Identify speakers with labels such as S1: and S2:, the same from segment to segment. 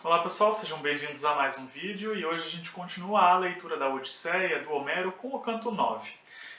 S1: Olá pessoal, sejam bem-vindos a mais um vídeo e hoje a gente continua a leitura da Odisseia do Homero com o canto 9.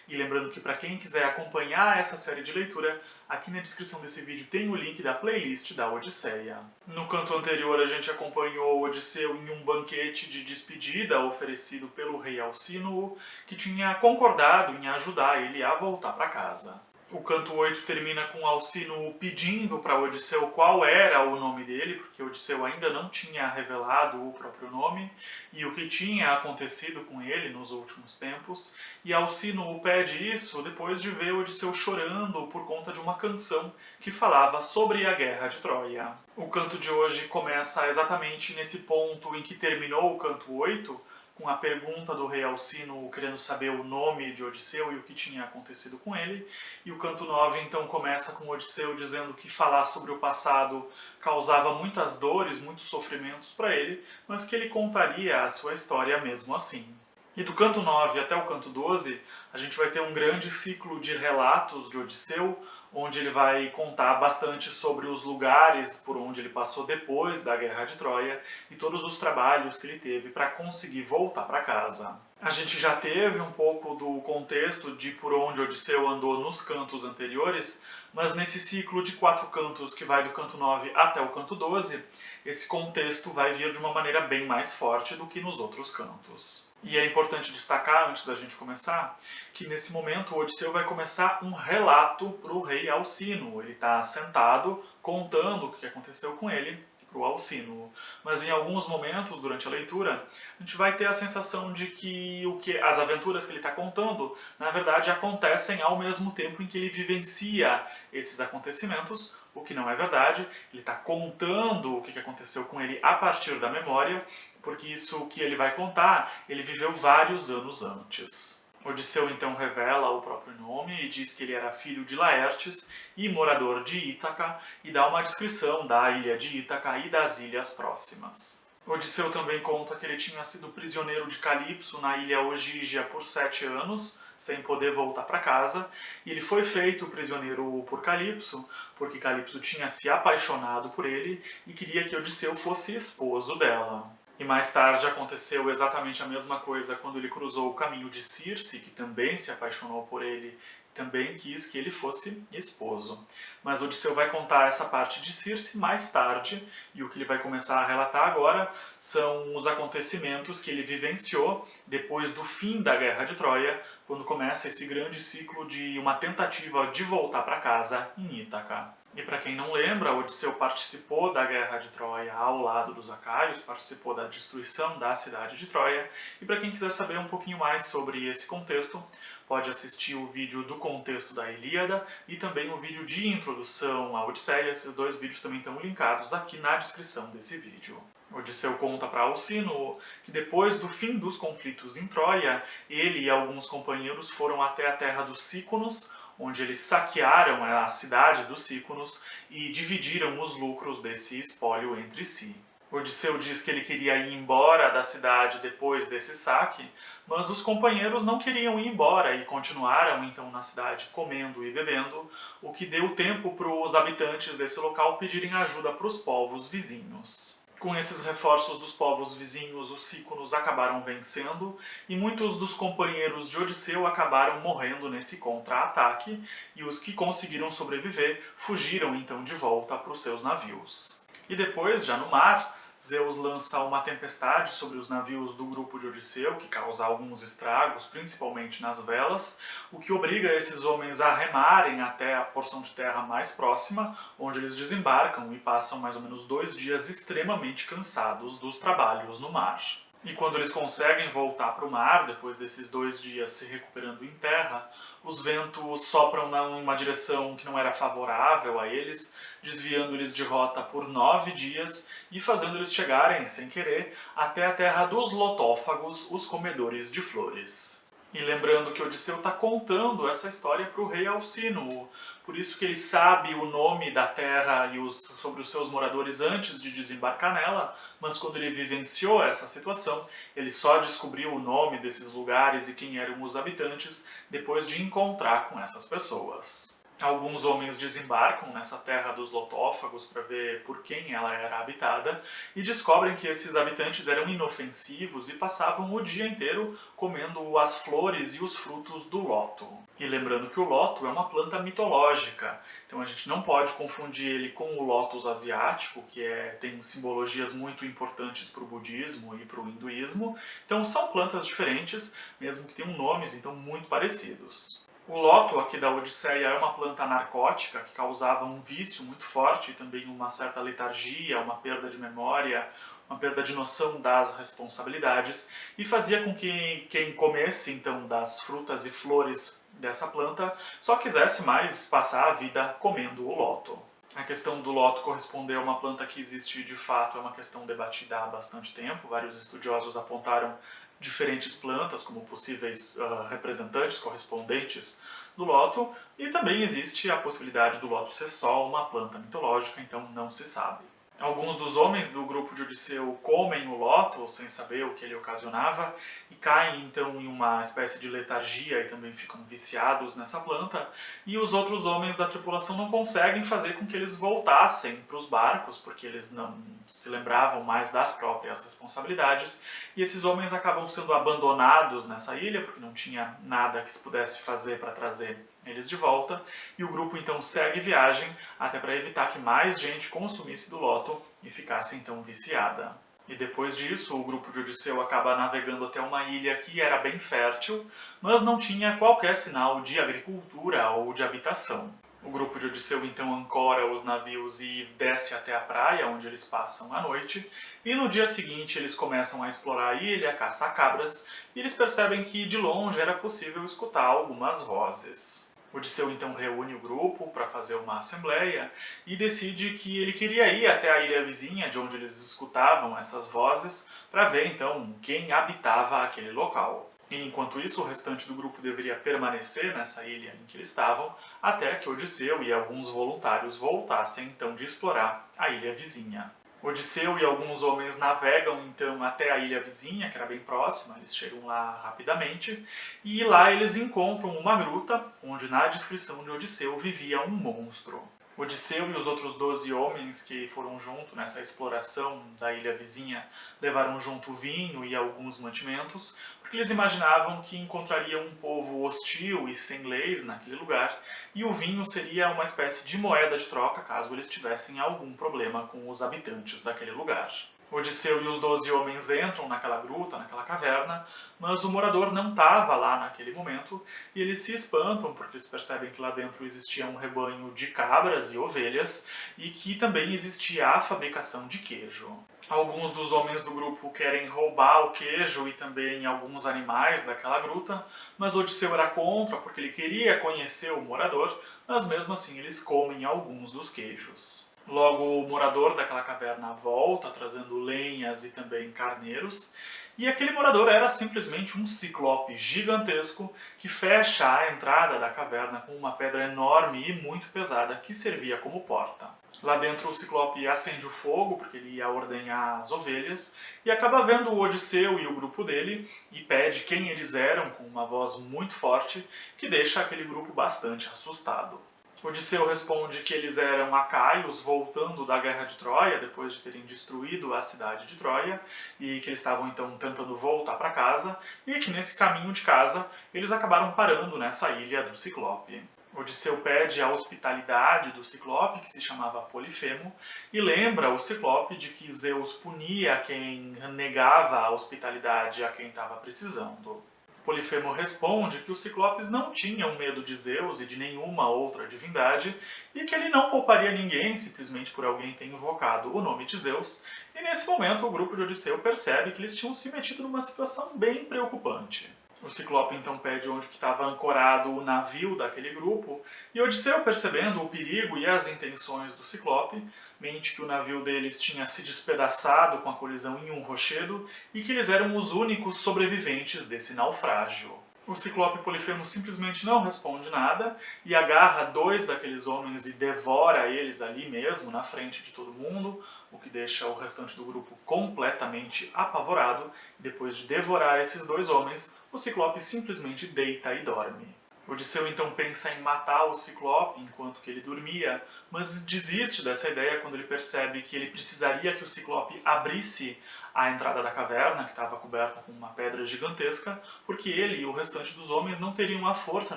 S1: E lembrando que para quem quiser acompanhar essa série de leitura, aqui na descrição desse vídeo tem o link da playlist da Odisseia. No canto anterior a gente acompanhou Odisseu em um banquete de despedida oferecido pelo rei Alcínoo, que tinha concordado em ajudar ele a voltar para casa. O canto 8 termina com Alcínoo pedindo para Odisseu qual era o nome dele, porque Odisseu ainda não tinha revelado o próprio nome e o que tinha acontecido com ele nos últimos tempos. E Alcínoo pede isso depois de ver Odisseu chorando por conta de uma canção que falava sobre a guerra de Troia. O canto de hoje começa exatamente nesse ponto em que terminou o canto 8, com a pergunta do rei Alcínoo querendo saber o nome de Odisseu e o que tinha acontecido com ele. E o canto 9 então começa com Odisseu dizendo que falar sobre o passado causava muitas dores, muitos sofrimentos para ele, mas que ele contaria a sua história mesmo assim. E do canto 9 até o canto 12, a gente vai ter um grande ciclo de relatos de Odisseu, onde ele vai contar bastante sobre os lugares por onde ele passou depois da Guerra de Troia e todos os trabalhos que ele teve para conseguir voltar para casa. A gente já teve um pouco do contexto de por onde Odisseu andou nos cantos anteriores, mas nesse ciclo de 4 cantos que vai do canto 9 até o canto 12, esse contexto vai vir de uma maneira bem mais forte do que nos outros cantos. E é importante destacar, antes da gente começar, que nesse momento o Odisseu vai começar um relato para o rei Alcínoo. Ele está sentado, contando o que aconteceu com ele para o Alcínoo. Mas em alguns momentos, durante a leitura, a gente vai ter a sensação de que as aventuras que ele está contando, na verdade, acontecem ao mesmo tempo em que ele vivencia esses acontecimentos, o que não é verdade. Ele está contando o que aconteceu com ele a partir da memória, porque isso que ele vai contar, ele viveu vários anos antes. Odisseu então revela o próprio nome e diz que ele era filho de Laertes e morador de Ítaca, e dá uma descrição da ilha de Ítaca e das ilhas próximas. Odisseu também conta que ele tinha sido prisioneiro de Calipso na ilha Ogígia por 7 anos, sem poder voltar para casa, e ele foi feito prisioneiro por Calipso, porque Calipso tinha se apaixonado por ele e queria que Odisseu fosse esposo dela. E mais tarde aconteceu exatamente a mesma coisa quando ele cruzou o caminho de Circe, que também se apaixonou por ele e também quis que ele fosse esposo. Mas Odisseu vai contar essa parte de Circe mais tarde, e o que ele vai começar a relatar agora são os acontecimentos que ele vivenciou depois do fim da Guerra de Troia, quando começa esse grande ciclo de uma tentativa de voltar para casa em Ítaca. E para quem não lembra, Odisseu participou da Guerra de Troia ao lado dos Acaios, participou da destruição da cidade de Troia, e para quem quiser saber um pouquinho mais sobre esse contexto, pode assistir o vídeo do contexto da Ilíada e também o vídeo de introdução à Odisseia. Esses dois vídeos também estão linkados aqui na descrição desse vídeo. Odisseu conta para Alcínoo que depois do fim dos conflitos em Troia, ele e alguns companheiros foram até a terra dos Síconos, onde eles saquearam a cidade dos Síconos e dividiram os lucros desse espólio entre si. Odisseu diz que ele queria ir embora da cidade depois desse saque, mas os companheiros não queriam ir embora e continuaram então na cidade comendo e bebendo, o que deu tempo para os habitantes desse local pedirem ajuda para os povos vizinhos. Com esses reforços dos povos vizinhos, os Síconos acabaram vencendo e muitos dos companheiros de Odisseu acabaram morrendo nesse contra-ataque, e os que conseguiram sobreviver fugiram então de volta para os seus navios. E depois, já no mar, Zeus lança uma tempestade sobre os navios do grupo de Odisseu, que causa alguns estragos, principalmente nas velas, o que obriga esses homens a remarem até a porção de terra mais próxima, onde eles desembarcam e passam mais ou menos 2 dias extremamente cansados dos trabalhos no mar. E quando eles conseguem voltar para o mar, depois desses 2 dias se recuperando em terra, os ventos sopram em uma direção que não era favorável a eles, desviando eles de rota por 9 dias e fazendo eles chegarem, sem querer, até a terra dos lotófagos, os comedores de flores. E lembrando que Odisseu está contando essa história para o rei Alcínoo, por isso que ele sabe o nome da terra e sobre os seus moradores antes de desembarcar nela, mas quando ele vivenciou essa situação, ele só descobriu o nome desses lugares e quem eram os habitantes depois de encontrar com essas pessoas. Alguns homens desembarcam nessa terra dos lotófagos para ver por quem ela era habitada e descobrem que esses habitantes eram inofensivos e passavam o dia inteiro comendo as flores e os frutos do loto. E lembrando que o loto é uma planta mitológica, então a gente não pode confundir ele com o lótus asiático, que tem simbologias muito importantes para o budismo e para o hinduísmo. Então são plantas diferentes, mesmo que tenham nomes então muito parecidos. O loto aqui da Odisseia é uma planta narcótica que causava um vício muito forte e também uma certa letargia, uma perda de memória, uma perda de noção das responsabilidades e fazia com que quem comesse então das frutas e flores dessa planta só quisesse mais passar a vida comendo o loto. A questão do loto corresponder a uma planta que existe de fato é uma questão debatida há bastante tempo. Vários estudiosos apontaram diferentes plantas como possíveis representantes, correspondentes do loto, e também existe a possibilidade do loto ser só uma planta mitológica, então não se sabe. Alguns dos homens do grupo de Odisseu comem o loto sem saber o que ele ocasionava e caem então em uma espécie de letargia e também ficam viciados nessa planta, e os outros homens da tripulação não conseguem fazer com que eles voltassem para os barcos porque eles não se lembravam mais das próprias responsabilidades, e esses homens acabam sendo abandonados nessa ilha porque não tinha nada que se pudesse fazer para trazer eles de volta, e o grupo então segue viagem até para evitar que mais gente consumisse do loto e ficasse então viciada. E depois disso, o grupo de Odisseu acaba navegando até uma ilha que era bem fértil, mas não tinha qualquer sinal de agricultura ou de habitação. O grupo de Odisseu então ancora os navios e desce até a praia, onde eles passam a noite, e no dia seguinte eles começam a explorar a ilha, caçar cabras, e eles percebem que de longe era possível escutar algumas vozes. Odisseu então reúne o grupo para fazer uma assembleia e decide que ele queria ir até a ilha vizinha de onde eles escutavam essas vozes para ver então quem habitava aquele local. E enquanto isso, o restante do grupo deveria permanecer nessa ilha em que eles estavam até que Odisseu e alguns voluntários voltassem então de explorar a ilha vizinha. Odisseu e alguns homens navegam então até a ilha vizinha, que era bem próxima, eles chegam lá rapidamente, e lá eles encontram uma gruta, onde na descrição de Odisseu vivia um monstro. Odisseu e os outros 12 homens que foram junto nessa exploração da ilha vizinha levaram junto vinho e alguns mantimentos, porque eles imaginavam que encontrariam um povo hostil e sem leis naquele lugar, e o vinho seria uma espécie de moeda de troca caso eles tivessem algum problema com os habitantes daquele lugar. Odisseu e os 12 homens entram naquela gruta, naquela caverna, mas o morador não estava lá naquele momento e eles se espantam porque eles percebem que lá dentro existia um rebanho de cabras e ovelhas e que também existia a fabricação de queijo. Alguns dos homens do grupo querem roubar o queijo e também alguns animais daquela gruta, mas Odisseu era contra porque ele queria conhecer o morador, mas mesmo assim eles comem alguns dos queijos. Logo, o morador daquela caverna volta, trazendo lenhas e também carneiros, e aquele morador era simplesmente um ciclope gigantesco que fecha a entrada da caverna com uma pedra enorme e muito pesada que servia como porta. Lá dentro o ciclope acende o fogo, porque ele ia ordenhar as ovelhas, e acaba vendo o Odisseu e o grupo dele, e pede quem eles eram com uma voz muito forte, que deixa aquele grupo bastante assustado. Odisseu responde que eles eram acaios voltando da guerra de Troia, depois de terem destruído a cidade de Troia, e que eles estavam então tentando voltar para casa, e que nesse caminho de casa eles acabaram parando nessa ilha do Ciclope. Odisseu pede a hospitalidade do Ciclope, que se chamava Polifemo, e lembra o Ciclope de que Zeus punia quem negava a hospitalidade a quem estava precisando. Polifemo responde que os Ciclopes não tinham medo de Zeus e de nenhuma outra divindade, e que ele não pouparia ninguém simplesmente por alguém ter invocado o nome de Zeus, e nesse momento o grupo de Odisseu percebe que eles tinham se metido numa situação bem preocupante. O Ciclope então pede onde estava ancorado o navio daquele grupo, e Odisseu, percebendo o perigo e as intenções do Ciclope, mente que o navio deles tinha se despedaçado com a colisão em um rochedo e que eles eram os únicos sobreviventes desse naufrágio. O Ciclope Polifemo simplesmente não responde nada e agarra 2 daqueles homens e devora eles ali mesmo, na frente de todo mundo, o que deixa o restante do grupo completamente apavorado. Depois de devorar esses 2 homens, o Ciclope simplesmente deita e dorme. Odisseu então pensa em matar o Ciclope enquanto que ele dormia, mas desiste dessa ideia quando ele percebe que ele precisaria que o Ciclope abrisse a entrada da caverna, que estava coberta com uma pedra gigantesca, porque ele e o restante dos homens não teriam a força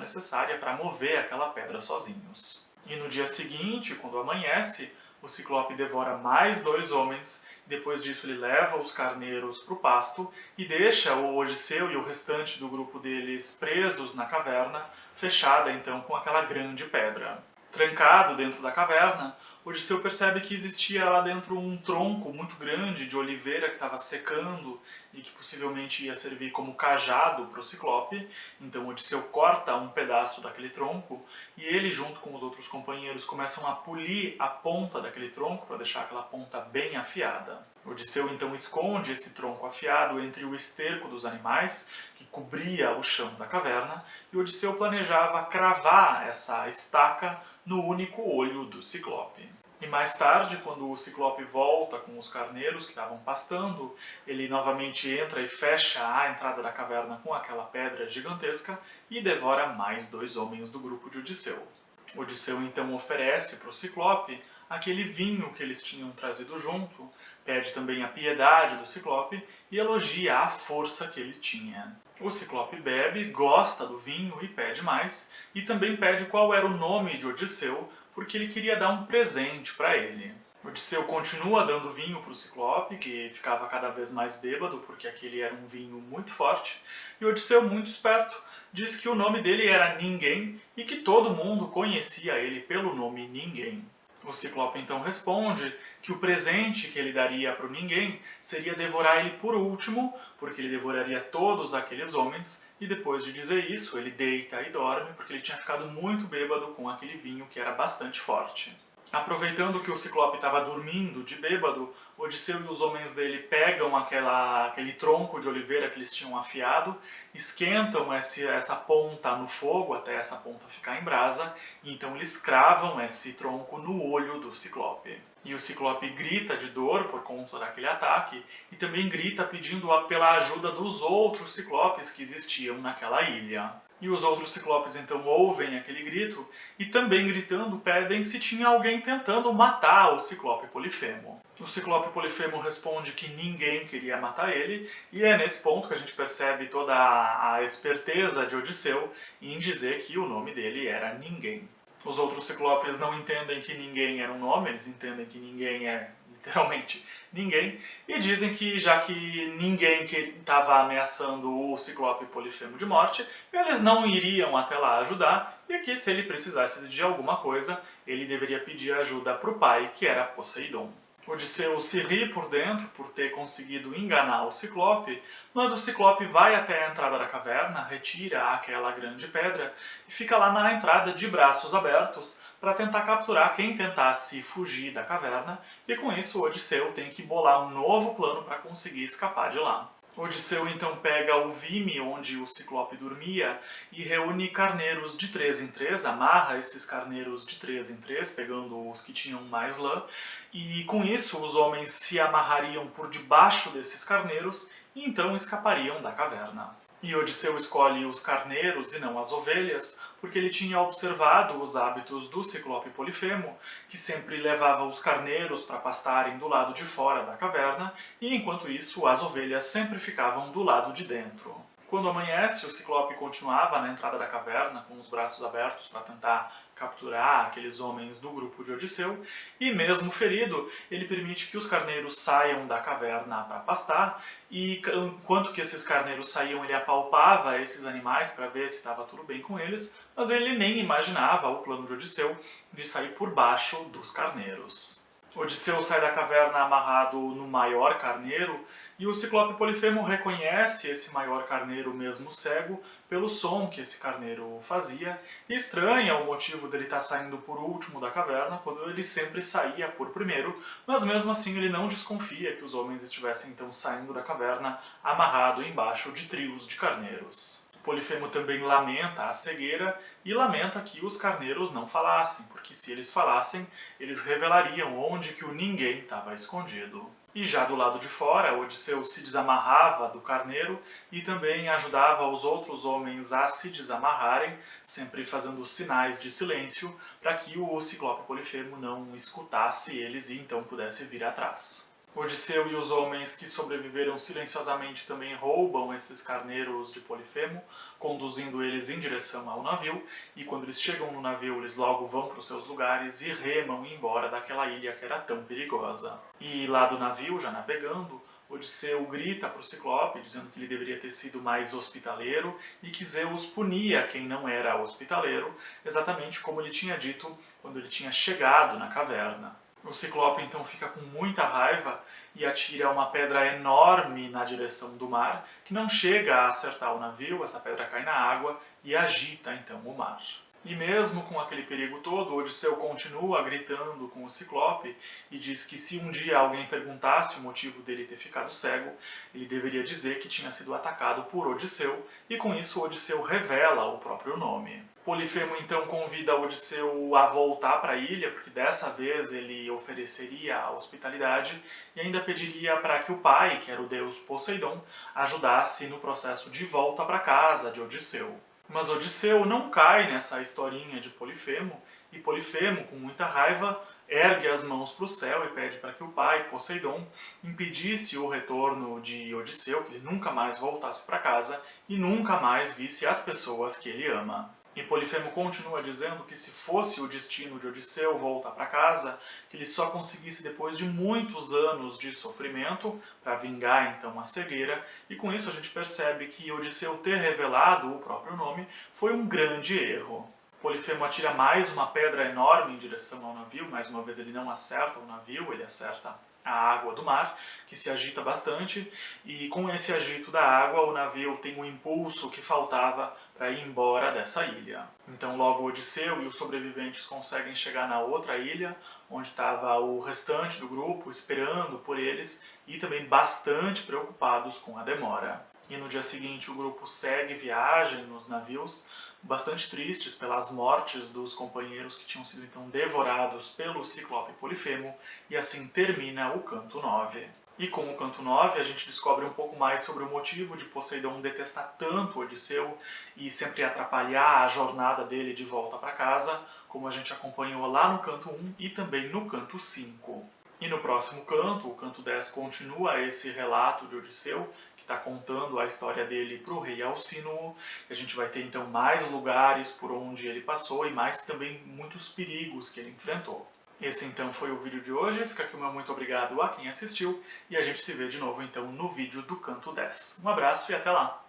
S1: necessária para mover aquela pedra sozinhos. E no dia seguinte, quando amanhece, o Ciclope devora mais 2 homens, e depois disso ele leva os carneiros para o pasto e deixa o Odisseu e o restante do grupo deles presos na caverna, fechada então com aquela grande pedra. Trancado dentro da caverna, Odisseu percebe que existia lá dentro um tronco muito grande de oliveira que estava secando e que possivelmente ia servir como cajado para o Ciclope. Então Odisseu corta um pedaço daquele tronco e ele, junto com os outros companheiros, começam a polir a ponta daquele tronco para deixar aquela ponta bem afiada. Odisseu então esconde esse tronco afiado entre o esterco dos animais, que cobria o chão da caverna, e Odisseu planejava cravar essa estaca no único olho do Ciclope. E mais tarde, quando o Ciclope volta com os carneiros que estavam pastando, ele novamente entra e fecha a entrada da caverna com aquela pedra gigantesca e devora mais 2 homens do grupo de Odisseu. Odisseu então oferece para o Ciclope aquele vinho que eles tinham trazido junto, pede também a piedade do Ciclope e elogia a força que ele tinha. O Ciclope bebe, gosta do vinho e pede mais, e também pede qual era o nome de Odisseu, porque ele queria dar um presente para ele. Odisseu continua dando vinho para o Ciclope, que ficava cada vez mais bêbado, porque aquele era um vinho muito forte, e Odisseu, muito esperto, diz que o nome dele era Ninguém e que todo mundo conhecia ele pelo nome Ninguém. O Ciclope então responde que o presente que ele daria para o Ninguém seria devorar ele por último, porque ele devoraria todos aqueles homens, e depois de dizer isso, ele deita e dorme, porque ele tinha ficado muito bêbado com aquele vinho que era bastante forte. Aproveitando que o Ciclope estava dormindo de bêbado, Odisseu e os homens dele pegam aquele tronco de oliveira que eles tinham afiado, esquentam essa ponta no fogo até essa ponta ficar em brasa, e então eles cravam esse tronco no olho do Ciclope. E o Ciclope grita de dor por conta daquele ataque, e também grita pedindo pela ajuda dos outros Ciclopes que existiam naquela ilha. E os outros Ciclopes então ouvem aquele grito e também gritando pedem se tinha alguém tentando matar o Ciclope Polifemo. O Ciclope Polifemo responde que ninguém queria matar ele, e é nesse ponto que a gente percebe toda a esperteza de Odisseu em dizer que o nome dele era Ninguém. Os outros Ciclopes não entendem que Ninguém era um nome, eles entendem que Ninguém é literalmente ninguém, e dizem que já que ninguém que estava ameaçando o Ciclope Polifemo de morte, eles não iriam até lá ajudar, e que se ele precisasse de alguma coisa, ele deveria pedir ajuda para o pai, que era Poseidon. Odisseu se ri por dentro por ter conseguido enganar o Ciclope, mas o Ciclope vai até a entrada da caverna, retira aquela grande pedra e fica lá na entrada de braços abertos para tentar capturar quem tentasse fugir da caverna, e com isso Odisseu tem que bolar um novo plano para conseguir escapar de lá. Odisseu então pega o vime onde o Ciclope dormia e reúne carneiros de 3 em 3, amarra esses carneiros de 3 em 3, pegando os que tinham mais lã, e com isso os homens se amarrariam por debaixo desses carneiros e então escapariam da caverna. E Odisseu escolhe os carneiros e não as ovelhas, porque ele tinha observado os hábitos do Ciclope Polifemo, que sempre levava os carneiros para pastarem do lado de fora da caverna, e enquanto isso as ovelhas sempre ficavam do lado de dentro. Quando amanhece, o Ciclope continuava na entrada da caverna, com os braços abertos para tentar capturar aqueles homens do grupo de Odisseu, e mesmo ferido, ele permite que os carneiros saiam da caverna para pastar, e enquanto que esses carneiros saíam, ele apalpava esses animais para ver se estava tudo bem com eles, mas ele nem imaginava o plano de Odisseu de sair por baixo dos carneiros. Odisseu sai da caverna amarrado no maior carneiro, e o Ciclope Polifemo reconhece esse maior carneiro mesmo cego pelo som que esse carneiro fazia, e estranha o motivo dele estar saindo por último da caverna, quando ele sempre saía por primeiro, mas mesmo assim ele não desconfia que os homens estivessem então saindo da caverna amarrado embaixo de trios de carneiros. Polifemo também lamenta a cegueira e lamenta que os carneiros não falassem, porque se eles falassem, eles revelariam onde que o Ninguém estava escondido. E já do lado de fora, Odisseu se desamarrava do carneiro e também ajudava os outros homens a se desamarrarem, sempre fazendo sinais de silêncio para que o Ciclope Polifemo não escutasse eles e então pudesse vir atrás. Odisseu e os homens que sobreviveram silenciosamente também roubam esses carneiros de Polifemo, conduzindo eles em direção ao navio, e quando eles chegam no navio, eles logo vão para os seus lugares e remam embora daquela ilha que era tão perigosa. E lá do navio, já navegando, Odisseu grita para o Ciclope, dizendo que ele deveria ter sido mais hospitaleiro e que Zeus punia quem não era hospitaleiro, exatamente como ele tinha dito quando ele tinha chegado na caverna. O Ciclope então fica com muita raiva e atira uma pedra enorme na direção do mar, que não chega a acertar o navio, essa pedra cai na água e agita então o mar. E mesmo com aquele perigo todo, Odisseu continua gritando com o Ciclope e diz que se um dia alguém perguntasse o motivo dele ter ficado cego, ele deveria dizer que tinha sido atacado por Odisseu, e com isso Odisseu revela o próprio nome. Polifemo então convida Odisseu a voltar para a ilha, porque dessa vez ele ofereceria a hospitalidade e ainda pediria para que o pai, que era o deus Poseidon, ajudasse no processo de volta para casa de Odisseu. Mas Odisseu não cai nessa historinha de Polifemo, e Polifemo, com muita raiva, ergue as mãos para o céu e pede para que o pai, Poseidon, impedisse o retorno de Odisseu, que ele nunca mais voltasse para casa e nunca mais visse as pessoas que ele ama. E Polifemo continua dizendo que se fosse o destino de Odisseu voltar para casa, que ele só conseguisse depois de muitos anos de sofrimento, para vingar então a cegueira, e com isso a gente percebe que Odisseu ter revelado o próprio nome foi um grande erro. Polifemo atira mais uma pedra enorme em direção ao navio, mais uma vez ele não acerta o navio, ele acerta a água do mar, que se agita bastante, e com esse agito da água o navio tem o impulso que faltava para ir embora dessa ilha. Então logo Odisseu e os sobreviventes conseguem chegar na outra ilha, onde estava o restante do grupo esperando por eles e também bastante preocupados com a demora. E no dia seguinte o grupo segue viagem nos navios, bastante tristes pelas mortes dos companheiros que tinham sido então devorados pelo Ciclope Polifemo, e assim termina o canto 9. E com o canto 9 a gente descobre um pouco mais sobre o motivo de Poseidon detestar tanto Odisseu e sempre atrapalhar a jornada dele de volta para casa, como a gente acompanhou lá no canto 1 e também no canto 5. E no próximo canto, o canto 10, continua esse relato de Odisseu, que está contando a história dele para o rei Alcínoe. A gente vai ter então mais lugares por onde ele passou e mais também muitos perigos que ele enfrentou. Esse então foi o vídeo de hoje, fica aqui o meu muito obrigado a quem assistiu e a gente se vê de novo então no vídeo do canto 10. Um abraço e até lá!